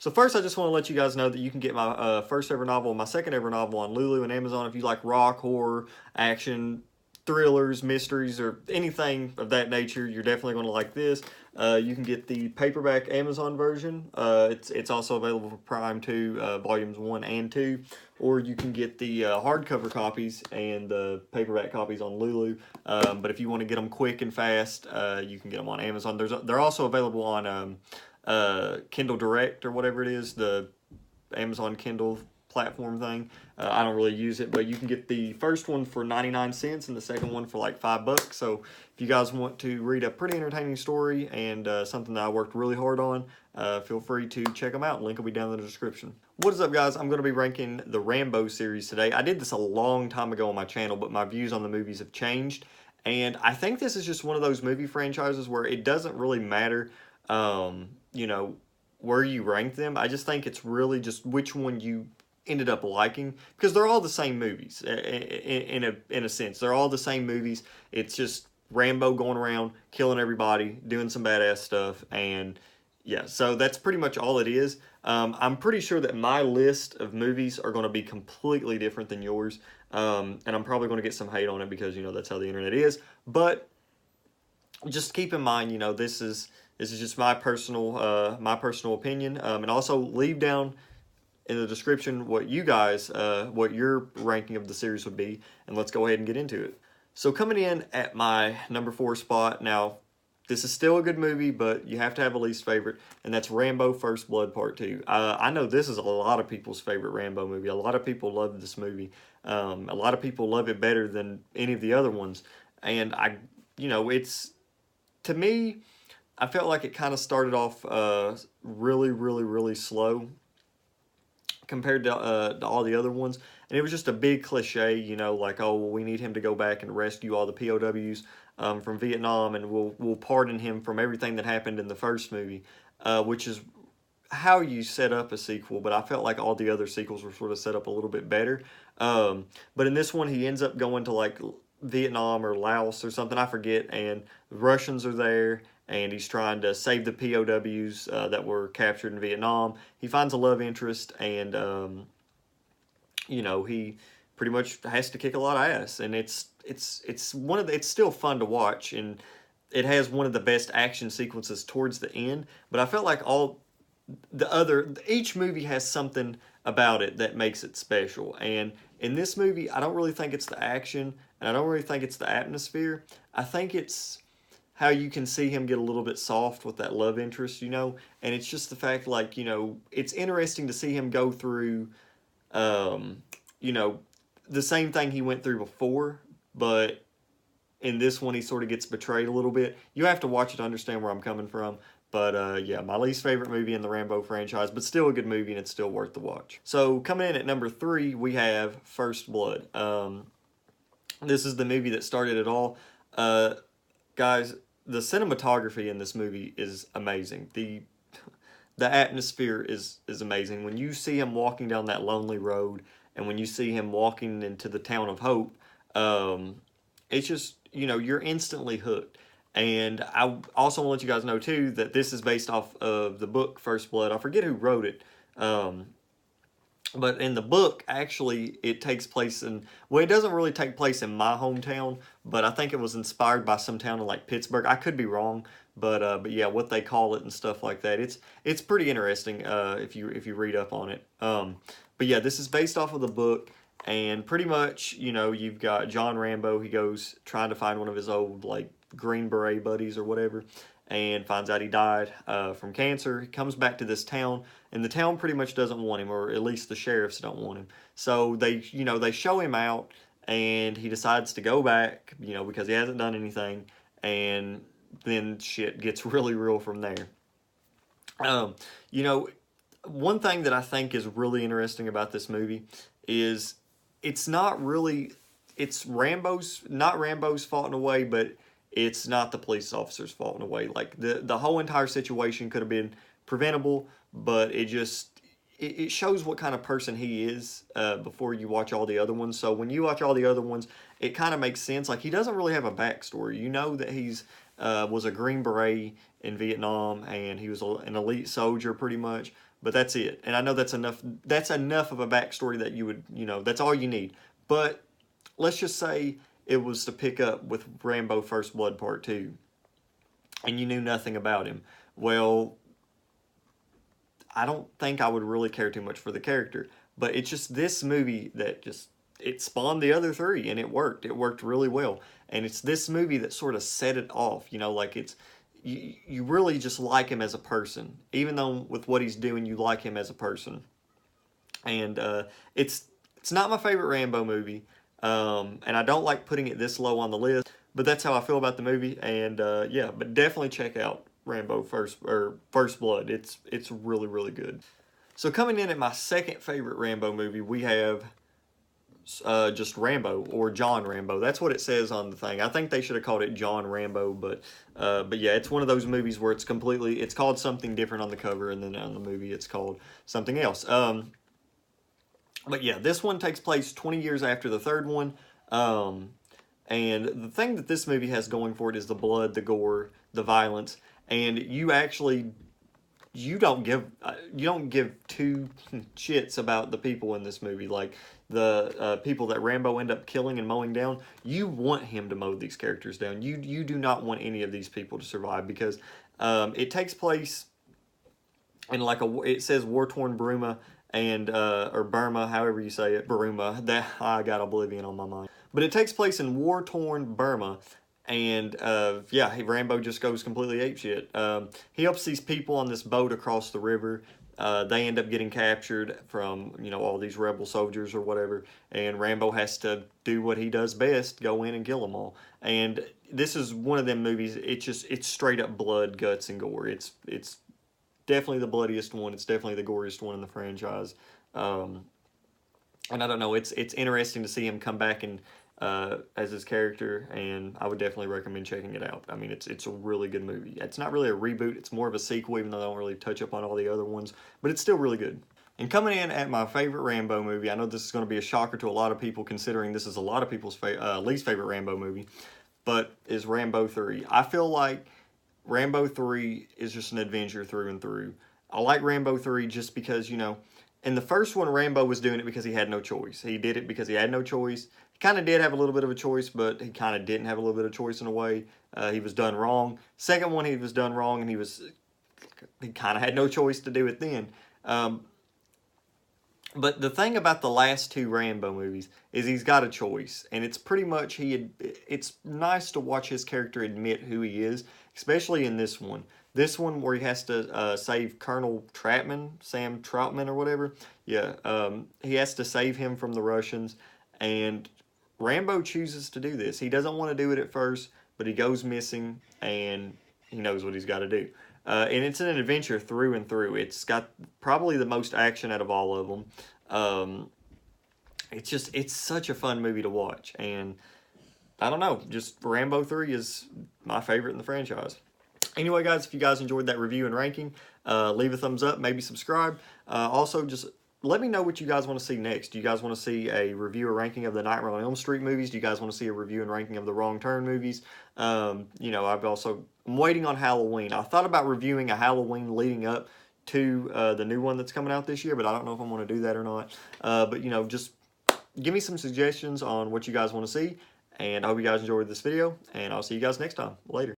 So first, I just want to let you guys know that you can get my first ever novel, my second ever novel on Lulu and Amazon if you like rock, horror, action, thrillers, mysteries, or anything of that nature. You're definitely going to like this. You can get the paperback Amazon version. It's also available for Prime too, volumes 1 and 2. Or you can get the hardcover copies and the paperback copies on Lulu. But if you want to get them quick and fast, you can get them on Amazon. They're also available on Kindle Direct or whatever it is, the Amazon Kindle platform thing. I don't really use it, but you can get the first one for 99 cents and the second one for like $5. So if you guys want to read a pretty entertaining story and something that I worked really hard on, feel free to check them out. Link will be down in the description. What is up, guys? I'm going to be ranking the Rambo series today. I did this a long time ago on my channel, but my views on the movies have changed. And I think this is just one of those movie franchises where it doesn't really matter, you know, where you rank them. I just think it's really just which one you ended up liking, because they're all the same movies in a sense. They're all the same movies. It's just Rambo going around killing everybody, doing some badass stuff, and yeah, so that's pretty much all it is. I'm pretty sure that my list of movies are going to be completely different than yours, and I'm probably going to get some hate on it because, you know, that's how the internet is. But just keep in mind, you know, this is just my personal opinion, and also leave down in the description what you guys, what your ranking of the series would be, and let's go ahead and get into it. So coming in at my number 4 spot, now this is still a good movie, but you have to have a least favorite, and that's Rambo First Blood Part 2. I know this is a lot of people's favorite Rambo movie. A lot of people love this movie. A lot of people love it better than any of the other ones, and you know, to me, I felt like it kind of started off really slow compared to all the other ones. And it was just a big cliche, you know, like, oh, well, we need him to go back and rescue all the POWs from Vietnam, and we'll pardon him from everything that happened in the first movie, which is how you set up a sequel. But I felt like all the other sequels were sort of set up a little bit better. But in this one, he ends up going to like Vietnam or Laos or something, I forget, and the Russians are there, and he's trying to save the POWs that were captured in Vietnam. He finds a love interest, and you know, he pretty much has to kick a lot of ass, and it's still fun to watch, and it has one of the best action sequences towards the end. But I felt like each movie has something about it that makes it special, and in this movie, I don't really think it's the action, and I don't really think it's the atmosphere. I think it's how you can see him get a little bit soft with that love interest, you know, and it's just the fact, like, you know, it's interesting to see him go through, you know, the same thing he went through before, but in this one, he sort of gets betrayed a little bit. You have to watch it to understand where I'm coming from. But yeah, my least favorite movie in the Rambo franchise, but still a good movie, and it's still worth the watch. So coming in at number 3, we have First Blood. This is the movie that started it all. Guys, the cinematography in this movie is amazing. The atmosphere is amazing. When you see him walking down that lonely road, and when you see him walking into the town of Hope, it's just, you know, you're instantly hooked. And I also want to let you guys know, too, that this is based off of the book First Blood. I forget who wrote it. But in the book, actually, it takes place in... Well, it doesn't really take place in my hometown, but I think it was inspired by some town in, like, Pittsburgh. I could be wrong, but yeah, what they call it and stuff like that. It's pretty interesting if you read up on it. But yeah, this is based off of the book, and pretty much, you know, you've got John Rambo. He goes trying to find one of his old, like, Green Beret buddies or whatever, and finds out he died from cancer. He comes back to this town, and the town pretty much doesn't want him, or at least the sheriffs don't want him. So they show him out, and he decides to go back, you know, because he hasn't done anything, and then shit gets really real from there. You know, one thing that I think is really interesting about this movie is it's not not Rambo's fault in a way, but it's not the police officer's fault in a way. Like, the whole entire situation could have been preventable, but it shows what kind of person he is before you watch all the other ones. So when you watch all the other ones, it kind of makes sense. Like, he doesn't really have a backstory. You know that he's was a Green Beret in Vietnam, and he was an elite soldier pretty much. but that's it. And I know that's enough. That's enough of a backstory that you would, that's all you need. But let's just say it was to pick up with Rambo First Blood Part 2, and you knew nothing about him. Well, I don't think I would really care too much for the character. But it's just this movie that just it spawned the other three, and it worked. It worked really well, and it's this movie that sort of set it off. Like it's you really just like him as a person, even though with what he's doing, you like him as a person. And it's not my favorite Rambo movie, and I don't like putting it this low on the list. But that's how I feel about the movie, and yeah, but definitely check out Rambo First Blood. It's really really good. So coming in at my second favorite Rambo movie, we have just Rambo or John Rambo. That's what it says on the thing. I think they should have called it John Rambo, but yeah, it's one of those movies where it's called something different on the cover, and then on the movie it's called something else. But yeah, this one takes place 20 years after the third one. And the thing that this movie has going for it is the blood, the gore, the violence, and you don't give two shits about the people in this movie. Like the people that Rambo end up killing and mowing down, you want him to mow these characters down. You do not want any of these people to survive, because it takes place in it says war-torn Burma, and or Burma, however you say it, Burma. That I got Oblivion on my mind. But it takes place in war-torn Burma, and yeah, Rambo just goes completely apeshit. He helps these people on this boat across the river. They end up getting captured from all these rebel soldiers or whatever, and Rambo has to do what he does best: go in and kill them all. And this is one of them movies. It's straight up blood, guts, and gore. It's definitely the bloodiest one. It's definitely the goriest one in the franchise. And I don't know. It's interesting to see him come back and as his character, and I would definitely recommend checking it out. I mean, it's a really good movie. It's not really a reboot. It's more of a sequel, even though they don't really touch up on all the other ones. But it's still really good. And coming in at my favorite Rambo movie, I know this is going to be a shocker to a lot of people, considering this is a lot of people's least favorite Rambo movie, but is Rambo 3. I feel like Rambo 3 is just an adventure through and through. I like Rambo 3 just because, in the first one, Rambo was doing it because he had no choice. He did it because he had no choice. He kind of did have a little bit of a choice, but he kind of didn't have a little bit of choice in a way. He was done wrong. Second one, he was done wrong, and he kind of had no choice to do it then. But the thing about the last two Rambo movies is he's got a choice, and it's pretty much it's nice to watch his character admit who he is, especially in this one. This one where he has to save Colonel Sam Troutman or whatever. Yeah, he has to save him from the Russians, and Rambo chooses to do this. He doesn't want to do it at first, but he goes missing, and he knows what he's got to do. And it's an adventure through and through. It's got probably the most action out of all of them. It's such a fun movie to watch. And I don't know, just Rambo 3 is my favorite in the franchise. Anyway, guys, if you guys enjoyed that review and ranking, leave a thumbs up, maybe subscribe. Also, just let me know what you guys want to see next. Do you guys want to see a review or ranking of the Nightmare on Elm Street movies? Do you guys want to see a review and ranking of the Wrong Turn movies? I'm waiting on Halloween. I thought about reviewing a Halloween leading up to the new one that's coming out this year, but I don't know if I'm going to do that or not. But just give me some suggestions on what you guys want to see, and I hope you guys enjoyed this video, and I'll see you guys next time. Later.